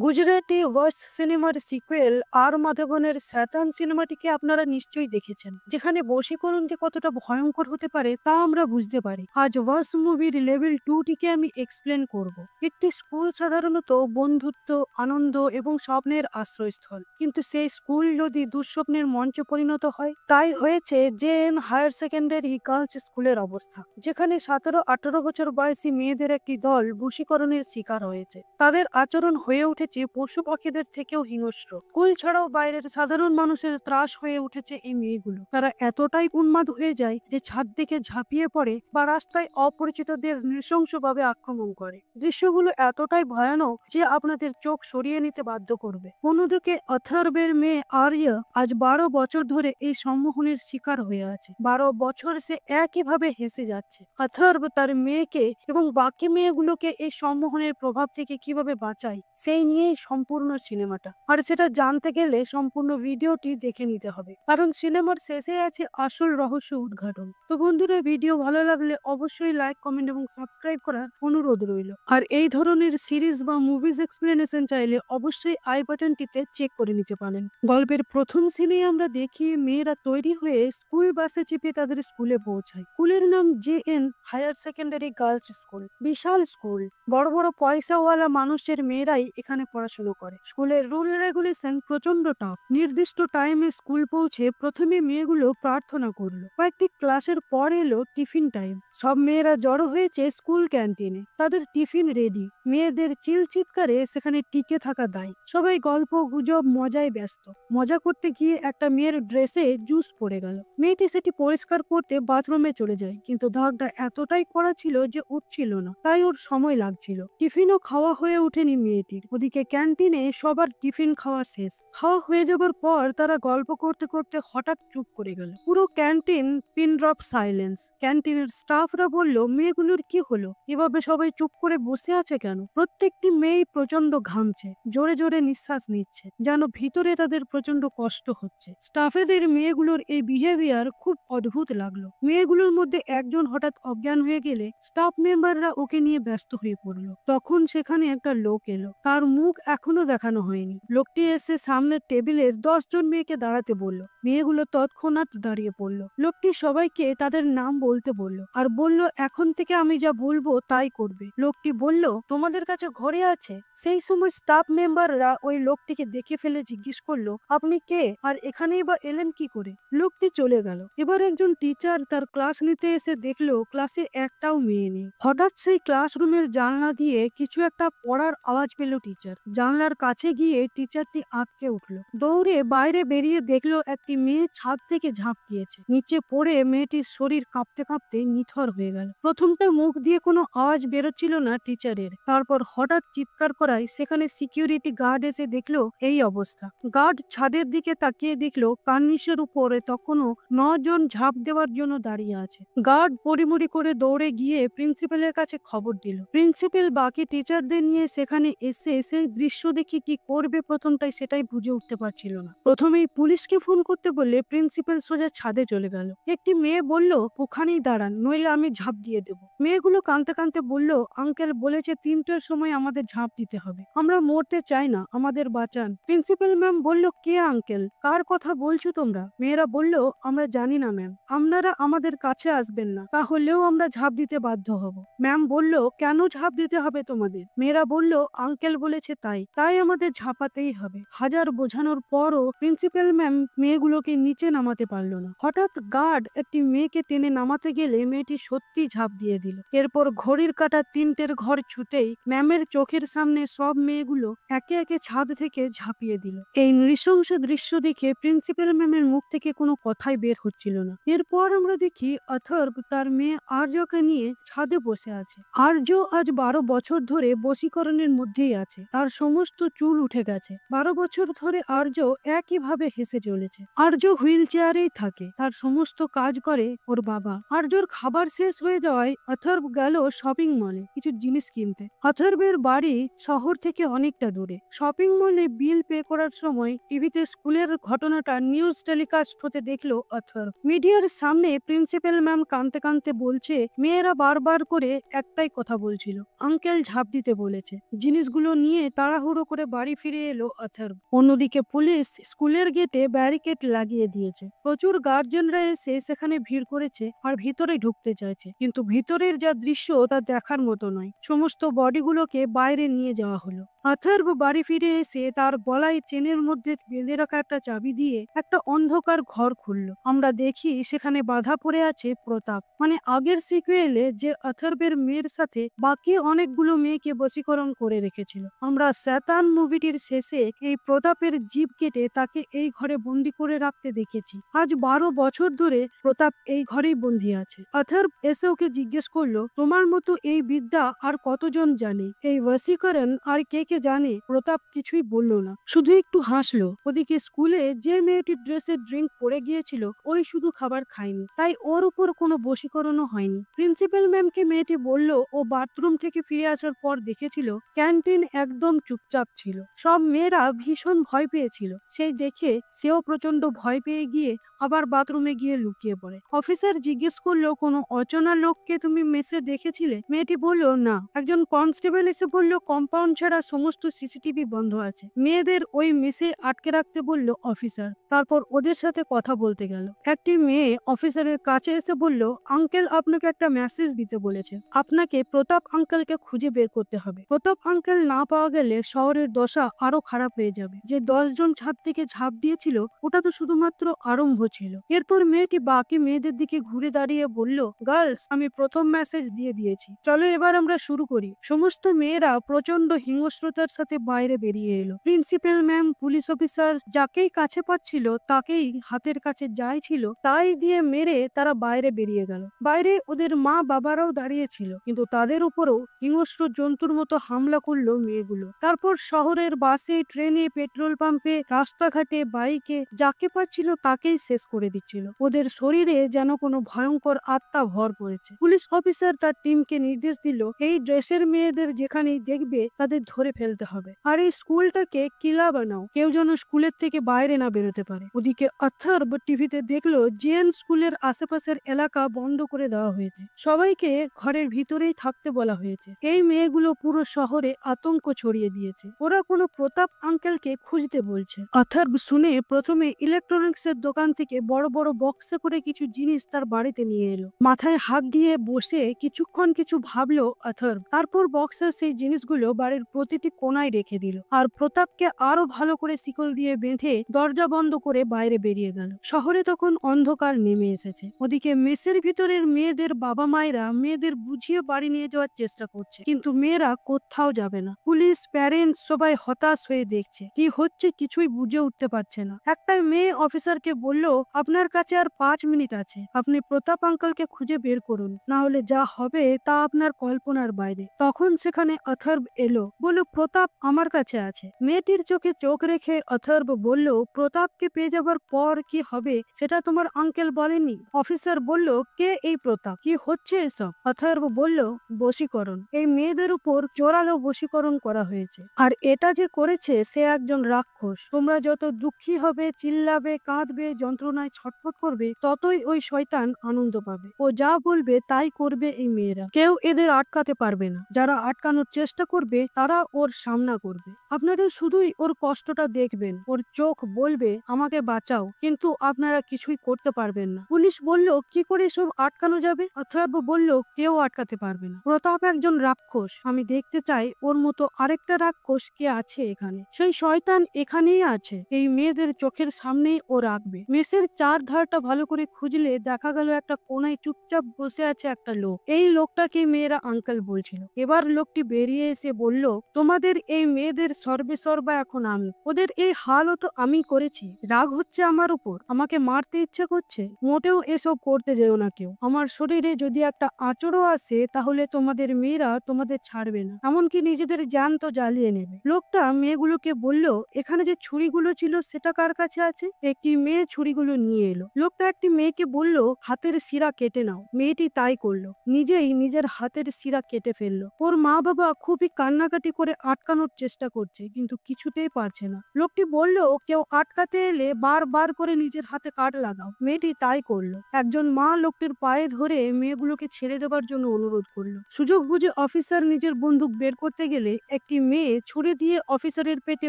Gujarati watch সিনেমার sequel আর মাধবনের স্যাতান সিনেমাটিকে আপনারা নিশ্চয়ই দেখেছেন, যেখানে বশীকরণকে কতটা ভয়ঙ্কর হতে পারে তা আমরা বুঝতে পারি। আজ ওয়াচ মুভির লেভেল 2 টিকে আমি এক্সপ্লেন করব। একটি স্কুল সাধারণত বন্ধুত্ব, আনন্দ এবং স্বপ্নের আশ্রয়স্থল, কিন্তু সেই স্কুল যদি দুঃস্বপ্নের মঞ্চে পরিণত হয়, তাই হয়েছে জেএন হায়ার সেকেন্ডারি গার্লস স্কুলের অবস্থা, যেখানে 17-18 বছর বয়সী মেয়েদের একটি দল বশীকরণের শিকার হয়েছে। তাদের আচরণ হয়ে উঠেছে পশু পাখিদের থেকেও হিংস্র। স্কুল ছাড়াও বাইরের সাধারণ মানুষের ত্রাস হয়ে উঠেছে এই মেয়েগুলো। তারা এতটাই উন্মাদ হয়ে যায় যে ছাদ থেকে ঝাঁপিয়ে পড়ে বা রাস্তায় অপরিচিতদের নৃশংসভাবে আক্রমণ করে। দৃশ্যগুলো এতটাই ভয়ানক যে আপনাদের চোখ সরিয়ে নিতে বাধ্য করবে। অন্যদিকে অথর্বের মেয়ে আর্য আজ 12 বছর ধরে এই সম্মোহনের শিকার হয়ে আছে। 12 বছর সে একইভাবে হেসে যাচ্ছে। অথর্ব তার মেয়েকে এবং বাকি মেয়েগুলোকে এই সম্মোহনের প্রভাব থেকে কিভাবে বাঁচায় সেই নিয়েই সম্পূর্ণ সিনেমাটা। আর সেটা জানতে গেলে সম্পূর্ণ ভিডিওটি দেখে নিতে হবে, কারণ সিনেমার শেষে আছে আসল রহস্য উদ্ঘাটন। তো বন্ধুরা, ভিডিও ভালো লাগলে অবশ্যই লাইক, কমেন্ট এবং সাবস্ক্রাইব করার অনুরোধ রইল। আর এই ধরনের সিরিজ বা মুভিজ এক্সপ্লেনেশন চাইলে অবশ্যই আই বাটনটিতে চেক করে নিতে পারেন। গল্পের প্রথম সিনে আমরা দেখি মেয়েরা তৈরি হয়ে স্কুল বাসে চেপে তাদের স্কুলে পৌঁছায়। স্কুলের নাম JN higher secondary girls school. বিশাল স্কুল, বড় বড় পয়সাওয়ালা মানুষের মেয়েরাই এখানে পড়াশোনা করে। স্কুলের রুল রেগুলেশন প্রচন্ড টাফ। নির্দিষ্ট টাইমে স্কুল পৌঁছে প্রথমে মেয়েগুলো প্রার্থনা করলো। কয়েকটি ক্লাসের পর এলো টিফিন টাইম। সব মেয়েরা জড়ো হয়েছে স্কুল ক্যান্টিনে। তাদের টিফিন রেডি। মেয়েদের চিৎকারে সেখানে টিকে থাকা দায়। সবাই গল্প গুজব মজায় ব্যস্ত। মজা করতে গিয়ে একটা মেয়ের ড্রেসে জুস পড়ে গেল। মেয়েটি সেটি পরিষ্কার করতে বাথরুমে চলে যায়, কিন্তু দাগটা এতটাই কড়া ছিল যে উঠছিল না, তাই ওর সময় লাগছিল। টিফিনও খাওয়া হয়ে ওঠেনি মেয়েটির। ওদিকে ক্যান্টিনে সবার টিফিন খাওয়া শেষ। খাওয়া হয়ে যাবার পর তারা গল্প করতে করতে হঠাৎ চুপ করে গেল। পুরো ক্যান্টিন পিন ড্রপ সাইলেন্স। ক্যান্টিনের স্টাফরা বলল, মেয়েগুলোর কি হলো? এভাবে সবাই চুপ করে বসে আছে কেন? প্রত্যেকটি মেয়ে প্রচন্ড ঘামছে, জোরে জোরে নিঃশ্বাস নিচ্ছে, যেন ভিতরে তাদের প্রচন্ড কষ্ট হচ্ছে। স্টাফেদের মেয়েগুলোর এই বিহেভিয়ার খুব অদ্ভুত লাগলো। মেয়েগুলোর মধ্যে একজন হঠাৎ অজ্ঞান হয়ে গেলে স্টাফ মেম্বাররা ওকে নিয়ে ব্যস্ত হয়ে পড়লো। তখন সেখানে একটা লোক এলো। তার মুখ এখনো দেখানো হয়নি। লোকটি এসে সামনের টেবিলের 10 জন মেয়েকে দাঁড়াতে বলল। মেয়েগুলো তৎক্ষণাৎ দাঁড়িয়ে পড়লো। লোকটি সবাইকে তাদের নাম বলতে বলল আর বলল, এখন থেকে আমি যা বলবো তাই করবে। লোকটি বলল, তোমাদের কাছে ঘড়ি আছে? সেই সময় স্টাফ মেম্বাররা ওই লোকটিকে দেখে ফেলে জিজ্ঞেস করলো, আপনি কে আর এখানেই বা এলেন কি করে? লোকটি চলে গেল। এবার একজন টিচার তার ক্লাস নিতে এসে দেখলো ক্লাসে একটাও মেয়ে নেই। হঠাৎ সেই ক্লাসরুমের জানলা দিয়ে কিছু একটা পড়ার আওয়াজ পেল টিচার। জানলার কাছে গিয়ে টিচারটি আঁতকে উঠলো। দৌড়ে বাইরে বেরিয়ে দেখলো একটি মেয়ে ছাদ থেকে ঝাঁপ দিয়েছে। নিচে পড়ে মেয়েটির শরীর কাঁপতে কাঁপতে নিথর হয়ে গেল। প্রথমটা মুখ দিয়ে কোনো আওয়াজ বেরোচ্ছিল না টিচারের। তারপর হঠাৎ চিৎকার করায় সেখানে সিকিউরিটি গার্ড এসে দেখলো এই অবস্থা। গার্ড ছাদের দিকে তাকিয়ে দেখলো কার্নিশের উপরে তখনও 9 জন ঝাঁপ দেওয়ার জন্য দাঁড়িয়ে আছে। গার্ড পরিমরি করে দৌড়ে গিয়ে প্রিন্সিপালের কাছে খবর দিল। প্রিন্সিপাল বাকি টিচারদের নিয়ে সেখানে এসে সেই দৃশ্য দেখে কি করবে প্রথমটাই সেটাই বুঝে উঠতে পারছিল না। প্রথমেই পুলিশকে ফোন করতে বললে প্রিন্সিপাল সোজা ছাদে চলে গেল। একটি মেয়ে বলল, ওখানেই দাঁড়ান, নইলে আমি ঝাঁপ দিয়ে দেব। মেয়েগুলো কাঁদতে কাঁদতে বলল, আঙ্কেল বলেছে 3টের সময় আমাদের ঝাঁপ দিতে হবে। আমরা মরতে চাই না, আমাদের বাঁচান। প্রিন্সিপাল ম্যাম বলল, কে আঙ্কেল? কার কথা বলছো তোমরা? মেয়েরা বলল, আমরা জানি না ম্যাম, আপনারা আমাদের কাছে আসবেন না, তাহলেও আমরা ঝাঁপ দিতে বাধ্য হব। ম্যাম বলল, কেন ঝাঁপ দিতে হবে তোমাদের? মেয়েরা বলল, আঙ্কেল বলেছে তাই আমাদের ঝাঁপাতেই হবে। হাজার বোঝানোর পরও প্রিন্সিপাল ম্যাম মেয়েগুলোকে নিচে নামাতে পারলো না। হঠাৎ গার্ড একটি মেয়েকে টেনে নামাতে গেলে মেয়েটি সত্যি ঝাঁপ দিয়ে দিল। এরপর ঘড়ির কাঁটা 3টের ঘর ছুতেই ম্যামের চোখের সামনে সব মেয়েগুলো একে একে ছাদ থেকে ঝাঁপিয়ে দিল। এই নৃশংস দৃশ্য দেখে প্রিন্সিপাল ম্যামের মুখ থেকে কোনো কথাই বের হচ্ছিল না। এরপর আমরা দেখি অথর্ব তার মেয়ে আর্যকে নিয়ে ছাদে বসে আছে। আর্য আজ 12 বছর ধরে বশীকরণের মধ্যেই আছে। তার সমস্ত চুল উঠে গেছে। 12 বছর ধরে আর্য একইভাবে হেসে চলেছে। আর্য হুইল চেয়ারেই থাকে। তার সমস্ত কাজ করে ওর বাবা। আর্যর খাবার শেষ হয়ে যাওয়ায় অথর্ব গেল শপিং মলে কিছু জিনিস কিনতে। অথর্বের বাড়ি শহর থেকে অনেকটা দূরে। শপিং মলে বিল পে করার সময় টিভিতে স্কুলের ঘটনাটা নিউজ টেলিকাস্ট হতে দেখলো অথর্ব। মিডিয়ার সামনে প্রিন্সিপাল ম্যাম কাঁদতে কাঁদতে বলছে, মেয়েরা বারবার করে একটাই কথা বলছিল, আঙ্কেল ঝাঁপ দিতে বলেছে। জিনিসগুলো নিয়ে নিয়ে তাড়াহুড়ো করে বাড়ি ফিরে এলো অথর্ব। অন্যদিকে পুলিশ স্কুলের গেটে ব্যারিকেড লাগিয়ে দিয়েছে। প্রচুর গার্জিয়ানরা এসে সেখানে ভিড় করেছে আর ভিতরে ঢুকতে চাইছে, কিন্তু ভিতরের যা দৃশ্য তা দেখার মতো নয়। সমস্ত বডিগুলোকে বাইরে নিয়ে যাওয়া হলো। অথর্ব বাড়ি ফিরে এসে তার গলায় চেনের মধ্যে বেঁধে রাখা একটা চাবি দিয়ে একটা অন্ধকার ঘর খুলল। আমরা দেখি সেখানে বাধা পড়ে আছে প্রতাপ, মানে আগের সিকুয়েলে যে অথর্বের মেয়ের সাথে বাকি অনেকগুলো মেয়েকে বশীকরণ করে রেখেছিল। আমরা শয়তান মুভিটির শেষে এই প্রতাপের জিভ কেটে তাকে এই ঘরে বন্দি করে রাখতে দেখেছি। আজ 12 বছর ধরে প্রতাপ এই ঘরেই বন্দি আছে। অথর্ব এসে ওকে জিজ্ঞেস করলো, তোমার মতো এই বিদ্যা আর কতজন জানে? এই বশীকরণ আর কে কে জানে? প্রতাপ কিছুই বলল না, শুধু একটু হাসলো। ওদিকে স্কুলে যে মেয়েটির ড্রেসে ড্রিঙ্ক পড়ে গিয়েছিল ওই শুধু খাবার খায়নি, তাই ওর উপর কোনো বশীকরণও হয়নি। প্রিন্সিপাল ম্যামকে মেয়েটি বলল ও বাথরুম থেকে ফিরে আসার পর দেখেছিল ক্যান্টিন একদম চুপচাপ ছিল। সব মেয়েরা ভীষণ ভয় পেয়েছিল। সেই দেখে সেও প্রচন্ড ভয় পেয়ে গিয়ে আবার বাথরুমে গিয়ে লুকিয়ে পড়ে। অফিসার জিজ্ঞেস করলো, কোনো অচেনা লোককে তুমি মেসে দেখেছিলে? মেয়েটি বলল, না। একজন কনস্টেবল এসে বলল কম্পাউন্ড ছাড়া সমস্ত সিসিটিভি বন্ধ আছে। মেয়েদের ওই মেসে আটকে রাখতে বলল অফিসার। তারপর ওদের সাথে কথা বলতে গেল। একটি মেয়ে অফিসারের কাছে এসে বলল, আঙ্কেল আপনাকে একটা মেসেজ দিতে বলেছে। আপনাকে প্রতাপ আঙ্কেলকে খুঁজে বের করতে হবে। প্রতাপ আঙ্কেল না পাওয়া গেলে শহরের দশা আরো খারাপ হয়ে যাবে। যে 10 জন ছাদ থেকে ঝাঁপ দিয়েছিল ওটা তো শুধুমাত্র আরম্ভ ছিল। এরপর মেয়েটি বাকি মেয়েদের দিকে ঘুরে দাঁড়িয়ে বলল, গার্লস, আমি প্রথম মেসেজ দিয়ে দিয়েছি, চলো এবার আমরা শুরু করি। সমস্ত মেয়েরা প্রচন্ড হিংস্রতার সাথে বাইরে বেরিয়ে এলো। প্রিন্সিপাল ম্যাম, পুলিশ অফিসার যাকেই কাছে পাচ্ছিল তাকেই হাতের কাছে যাই ছিল তাই দিয়ে মেরে তারা বাইরে বেরিয়ে গেল। বাইরে ওদের মা বাবারাও দাঁড়িয়ে ছিল, কিন্তু তাদের উপরও হিংস্র জন্তুর মতো হামলা করলো মেয়েগুলো। তারপর শহরের বাসে, ট্রেনে, পেট্রোল পাম্পে, রাস্তাঘাটে, বাইকে যাকে পাচ্ছিল তাকেই শেষ করে দিচ্ছিল। ওদের শরীরে যেন কোনো ভয়ঙ্কর আত্মা ভর পড়েছে। পুলিশ অফিসার তার টিমকে নির্দেশ দিল, এই ড্রেসের মেয়েদের যেখানেই দেখবে তাদের ধরে ফেলতে হবে, আর এই স্কুলটাকে কিলা বানাও, কেউ যেন স্কুলের থেকে বাইরে না বেরোতে পারে। ওদিকে অথর্ব টিভিতে দেখলো জেএন স্কুলের আশেপাশের এলাকা বন্ধ করে দেওয়া হয়েছে। সবাইকে ঘরের ভিতরেই থাকতে বলা হয়েছে। এই মেয়েগুলো পুরো শহরে আতঙ্ক ছড়িয়ে দিয়েছে। ওরা কোনো প্রতাপ আঙ্কেলকে খুঁজতে বলছে। অথর্ব শুনে প্রথমে ইলেকট্রনিক্স এর দোকান থেকে বড় বড় বক্সে করে কিছু জিনিস তার বাড়িতে নিয়ে এলো। মাথায় হাত দিয়ে বসে কিছুক্ষণ কিছু ভাবলো অথর্ব। তারপর বক্সের সেই জিনিসগুলো বাড়ির প্রতিটি কোনায় রেখে দিল আর প্রতাপকে আরো ভালো করে শিকল দিয়ে বেঁধে দরজা বন্ধ করে বাইরে বেরিয়ে গেল। শহরে তখন অন্ধকার নেমে এসেছে। ওদিকে মেসের ভিতরের মেয়েদের বাবা মায়েরা মেয়েদের বুঝিয়ে বাড়ি নিয়ে যাওয়ার চেষ্টা করছে, কিন্তু মেয়েরা কোথাও যাবে না। পুলিশ, প্যারেন্টস সবাই হতাশ হয়ে দেখছে, কি হচ্ছে কিছুই বুঝে উঠতে পারছে না। একটা মেয়ে অফিসারকে বলল, আপনার কাছে আর 5 মিনিট আছে, আপনি প্রতাপ আঙ্কেলকে খুঁজে বের করুন, না হলে যা হবে তা আপনার কল্পনার বাইরে। তখন সেখানে অথর্ব এলো, বলল, প্রতাপ আমার কাছে আছে। মেয়েটির চোখে চোখ রেখে অথর্ব বলল, প্রতাপকে পেয়ে যাবার পর কি হবে সেটা তোমার আঙ্কেল বলেনি? অফিসার বলল, কে এই প্রতাপ? কি হচ্ছে এসব? অথর্ব বলল, বশীকরণ। এই মেয়েদের উপর জোরালো বশীকরণ করা হয়েছে, আর এটা যে করেছে সে একজন রাক্ষস। তোমরা যত দুঃখী হবে, চিল্লাবে, কাঁদবে, যন্ত্রণায় ছটফট করবে, ততই ওই শয়তান আনন্দ পাবে। ও যা বলবে তাই করবে এই মেয়েরা। কেউ এদের আটকাতে পারবে না। যারা আটকানোর চেষ্টা করবে তারা ওর সামনা করবে। আপনারা শুধুই ওর কষ্টটা দেখবেন, ওর চোখ বলবে আমাকে বাঁচাও, কিন্তু আপনারা কিছুই করতে পারবেন না। পুলিশ বলল, কি করে সব আটকানো যাবে? অথর্ব বলল, কেউ আটকাতে পারবে না। প্রতাপ একজন রাক্ষস, আমি দেখতে চাই ওর মতো আরেকটা রাক্ষস কে আছে এখানে। সেই শয়তান এখানেই আছে, এই মেয়েদের চোখের সামনেই ও রাখবে। মেসের চার ধারটা ভালো করে খুঁজলে দেখা গেল একটা কোনায় চুপচাপ বসে আছে একটা লোক। এই লোকটাকে মেয়েরা আঙ্কেল বলছিল। এবার লোকটি বেরিয়ে এসে বলল, তোমাদের এই মেয়েদের সর্বে সর্বা এখন আমি। ওদের এই হালও তো আমি করেছি। রাগ হচ্ছে আমার উপর, আমাকে মারতে ইচ্ছা করছে। মোটেও এসব করতে যেও না কেউ। আমার শরীরে যদি একটা আঁচড়ও আসে তাহলে তোমাদের মেয়েরা তোমাদের ছাড়বে না, এমনকি নিজেদের জান তো জ্বালিয়ে নেবে। লোকটা মেয়েগুলোকে বলল, এখানে যে ছুরিগুলো ছিল সেটা কার কাছে আছে? একটি মেয়ে ছুরিগুলো নিয়ে এলো। লোকটা একটি মেয়েকে বলল, হাতের শিরা কেটে নাও। মেয়েটি তাই করলো, নিজেই নিজের হাতের শিরা কেটে ফেললো। ওর মা বাবা খুবই কান্নাকাটি করে আটকানোর চেষ্টা করছে, কিন্তু কিছুতেই পারছে না। লোকটি বলল, কেউ আটকাতে এলে বারবার করে নিজের হাতে কাট লাগাও। মেয়েটি তাই করলো। একজন মা লোকটির পায়ে ধরে মেয়েগুলোকে ছেড়ে দেবার জন্য অনুরোধ করলো। সুযোগ বুঝে অফিসার নিজের বন্দুক বের করতে গেলে এক একটি মেয়ে ছুরি দিয়ে অফিসারের পেটে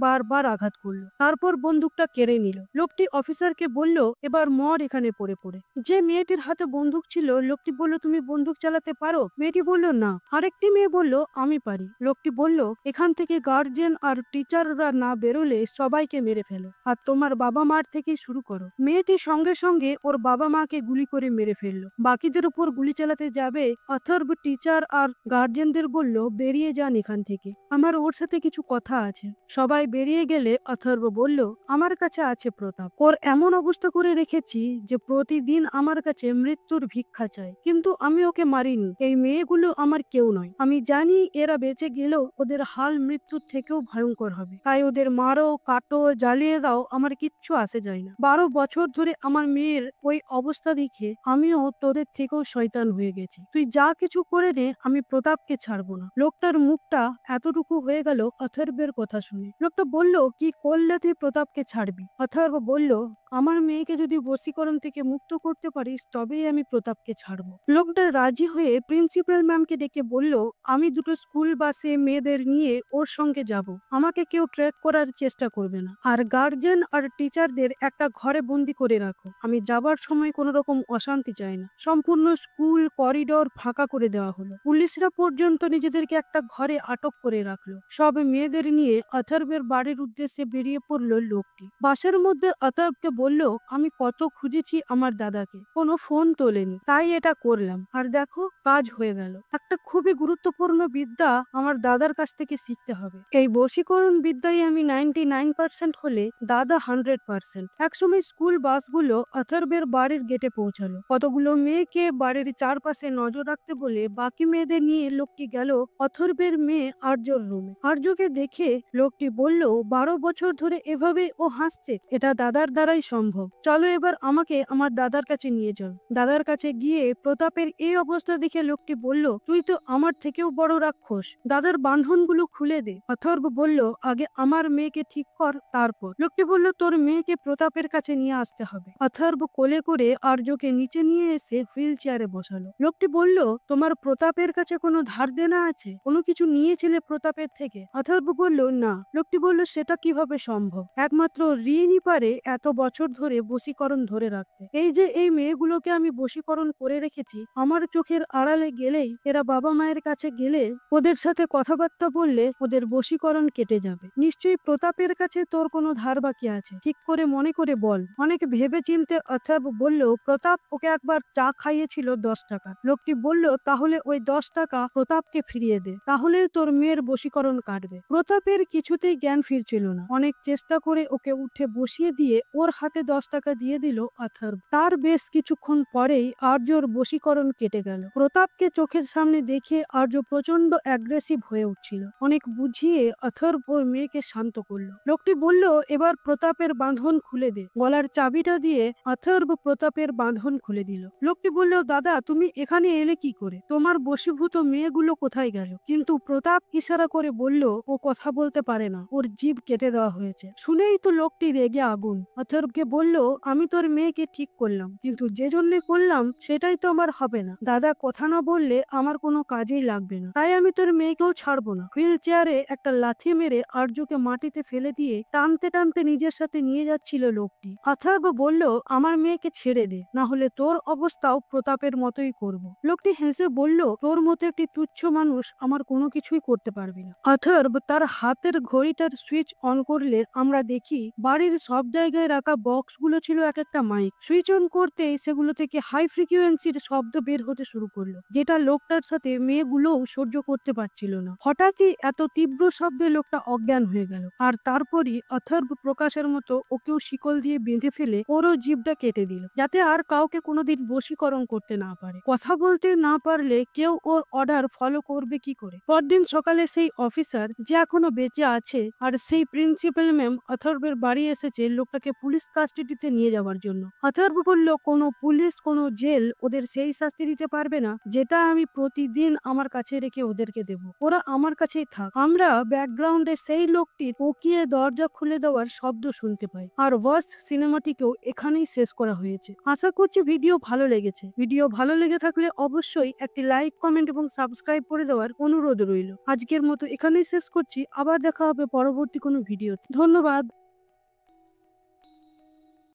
বারবার আঘাত করলো, তারপর বন্দুকটা কেড়ে নিল। লোকটি অফিসারকে বলল, এবার মর এখানে পড়ে পড়ে। যে মেয়েটির হাতে বন্দুক ছিল, লোকটি বলল, তুমি বন্দুক চালাতে পারো? মেয়েটি বলল, না। আরেকটি মেয়ে বলল, আমি পারি। লোকটি বলল, এখান থেকে গার্জিয়ান আর টিচাররা না বেরোলে সবাইকে মেরে ফেলো, আর তোমার বাবা মার থেকেই শুরু করো। মেয়েটি সঙ্গে সঙ্গে ওর বাবা মাকে গুলি করে মেরে ফেললো। বাকিদের উপর গুলি চালাতে যাবে অথর্ব টিচার আর গার্জিয়ানদের বলল, বেরিয়ে যান এখান থেকে, আমার ওর সাথে কিছু কথা আছে। সবাই বেরিয়ে গেলে অথর্ব বলল, আমার কাছে আছে প্রতাপ, ওর এমন অবস্থা করে রেখেছি যে প্রতিদিন আমার কাছে মৃত্যুর ভিক্ষা চায়, কিন্তু আমি ওকে মারিনি। এই মেয়েগুলো আমার কেউ নয়, আমি জানি এরা বেঁচে গেলেও ওদের হাল মৃত্যুর থেকেও ভয়ঙ্কর হবে, তাই ওদের মারো, কাটো, জ্বালিয়ে দাও, আমার কিচ্ছু আসে যায় না। 12 বছর ধরে আমার মেয়ের ওই অবস্থা দেখে আমিও তোদের থেকেও শয়তান হয়ে গেছি, তুই যা কিছু করে নে, আমি প্রতাপকে ছাড়বো না। লোকটার মুখটা এতটুকু হয়ে গেল অথর্বের কথা শুনে। লোকটা বলল, কি করলে তুই প্রতাপকে ছাড়বি? অথর্ব বলল, আমার মেয়েকে যদি বশীকরণ থেকে মুক্ত করতে পারিস তবেই আমি প্রতাপকে ছাড়বো। লোকটা রাজি হয়ে প্রিন্সিপাল ম্যামকে ডেকে বলল, আমি দুটো স্কুল বাসে মেয়েদের নিয়ে ওর সঙ্গে যাব, আমাকে কেউ ট্র্যাক করার চেষ্টা করবে না, আর গার্জিয়ান আর টিচারদের একটা ঘরে বন্দি করে রাখো। আমি যাবার সময় কোনো রকম অশান্তি চাই না। সম্পূর্ণ স্কুল করিডোর ফাঁকা করে দেওয়া হলো। পুলিশরা পর্যন্ত নিজেদেরকে একটা ঘরে আটক করে রাখলো। সব মেয়েদের নিয়ে অথর্বের বাড়ির উদ্দেশ্যে বেরিয়ে পড়লো লোকটি। বাসের মধ্যে অথর্বকে বলল, আমি কত খুঁজেছি আমার দাদাকে, কোনো ফোন তোলেনি, তাই এটা করলাম, আর দেখো কাজ হয়ে গেল। একটা খুবই গুরুত্বপূর্ণ বিদ্যা আমার দাদার কাছ থেকে শিখতে হবে। এই বশীকরণ বিদ্যায় আমি 99% হলে দাদা 100%। একসময় স্কুল বাসগুলো অথর্বের বাড়ির গেটে পৌঁছালো। কতগুলো মেয়েকে বাড়ির চারপাশে নজর রাখতে বলে বাকি মেয়েদের নিয়ে লোকটি গেল অথর্বের মেয়ে আর্যর রুমে। আর্যকে দেখে লোকটি বলল, 12 বছর ধরে এভাবে ও হাসছে, এটা দাদার দ্বারাই সম্ভব। চলো এবার আমাকে আমার দাদার কাছে নিয়ে চল। দাদার কাছে গিয়ে প্রতাপের এই অবস্থা দেখে লোকটি বলল, তুই তো আমার থেকেও বড় রাক্ষস, দাদার বাঁধনগুলো খুলে দে। অথর্ব বলল, আগে আমার মেয়েকে ঠিক কর, তারপর। লোকটি বলল, তোর মেয়েকে প্রতাপের কাছে নিয়ে আসতে হবে। অথর্ব কোলে করে আর্যকে নিচে নিয়ে এসে হুইল চেয়ারে বসালো। লোকটি বলল, তোমার প্রতাপের কাছে কোনো ধার দেনা আছে? কোনো কিছু নিয়েছিলে প্রতাপের থেকে? অথর্ব বলল, না। লোকটি বলল, সেটা কিভাবে সম্ভব? একমাত্র ঋণই পারে এত বছর ধরে বশীকরণ ধরে রাখতে। এই যে এই মেয়েগুলোকে আমি বশীকরণ করে রেখেছি, আমার চোখের আড়ালে গেলেই, এরা বাবা মায়ের কাছে গেলে, ওদের সাথে কথাবার্তা বললে ওদের বশীকরণ কেটে যাবে। নিশ্চয়ই প্রতাপের কাছে তোর কোনো ধার বাকি আছে, ঠিক করে মনে করে বল। অনেক ভেবে চিনতে অথর্ব বলল, প্রতাপ ওকে একবার চা খাইয়েছিল 10 টাকা। লোকটি বলল, তাহলে ওই 10 টাকা প্রতাপকে ফিরিয়ে দে, তাহলে তোর মেয়ের বশীকরণ কাটবে। প্রতাপের কিছুতেই জ্ঞান ফিরছিল না। অনেক চেষ্টা করে ওকে উঠে বসিয়ে দিয়ে ওর হাতে 10 টাকা দিয়ে দিল অথর্ব। তার বেশ কিছুক্ষণ পরেই আর্যর বশীকরণ কেটে গেল। প্রতাপকে চোখের সামনে দেখে আর্য প্রচন্ড অ্যাগ্রেসিভ হয়ে উঠছিল। অনেক বুঝিয়ে অথর্ব ওর মেয়েকে শান্ত করলো। লোকটি বলল, এবার প্রতাপের বাঁধন খুলে দে। গলার চাবিটা দিয়ে অথর্ব প্রতাপের বাঁধন খুলে দিল। লোকটি বলল, দাদা তুমি এখানে এলে কি করে? তোমার বশীভূত মেয়েগুলো কোথায় গেল? কিন্তু প্রতাপ ইশারা করে বলল, ও কথা বলতে পারে না, ওর জিভ কেটে দেওয়া হয়েছে। শুনেই তো লোকটি রেগে আগুন। অথর্বকে বলল, আমি তোর মেয়েকে ঠিক করলাম, কিন্তু যে জন্য করলাম সেটাই তো আমার হবে না। দাদা কথা না বললে আমার কোনো কাজেই লাগবে না, তাই আমি তোর মেয়েকেও ছাড়বো না। হুইল চেয়ারে একটা লাথি মেরে আর্যকে মাটিতে ফেলে দিয়ে টানতে টানতে নিজের সাথে নিয়ে যাচ্ছিল লোকটি। অথর্ব বলল, আমার মেয়েকে ছেড়ে দে, না হলে তোর অবস্থাও প্রতাপের মতোই করব। লোকটি হেসে বলল, তোর মতো একটি তুচ্ছ মানুষ আমার কোনো কিছুই করতে পারবি না। অথর্ব তার হাতের ঘড়িটার সুইচ অন করলে আমরা দেখি বাড়ির সব জায়গায় রাখা বক্সগুলো ছিল এক একটা মাইক। সুইচ অন করতেই সেগুলো থেকে হাই ফ্রিকোয়েন্সির শব্দ বের হতে শুরু করলো, যেটা লোকটার সাথে মেয়েগুলোও সহ্য করতে পারছিল না। হঠাৎই এত তীব্র শব্দে লোকটা অজ্ঞান হয়ে গেল, আর তারপরই অথর্ব প্রকাশের মতো ওকেও শিকল দিয়ে বেঁধে ফেলে ওরও জিভটা কেটে দিল, যাতে আর কাউকে কোনোদিন বশীকরণ করতে না পারে। কথা বলতে না পারলে কেউ ওর অর্ডার ফলো করবে কি করে? পরদিন সকালে সেই অফিসার যে এখনো বেঁচে আছে আর সেই প্রিন্সিপাল ম্যাম অথর্বের বাড়ি এসেছে লোকটাকে পুলিশ কাস্টাডিতে নিয়ে যাওয়ার জন্য। অথর্ব বলল, কোনো পুলিশ, কোনো জেল ওদের সেই শাস্তি দিতে পারবে না যেটা আমি প্রতিদিন আমার কাছে রেখে ওদেরকে দেব। ওরা আমার কাছেই থাক। আমরা ব্যাকগ্রাউন্ডে সেই লোকটির ওকিয়ে দরজা খুলে দেওয়ার শব্দ শুনতে পাই। আর ওয়ার্স্ট সিনেমাটিকেও এখানেই শেষ করা হয়েছে। আশা করছি ভিডিও ভালো লেগেছে। ভিডিও ভালো লেগে থাকলে অবশ্যই একটি লাইক, কমেন্ট এবং সাবস্ক্রাইব করে দেওয়ার অনুরোধ রইল। আজকের মতো এখানেই শেষ করছি। আবার দেখা হবে পরবর্তী কোনো ভিডিওতে। ধন্যবাদ।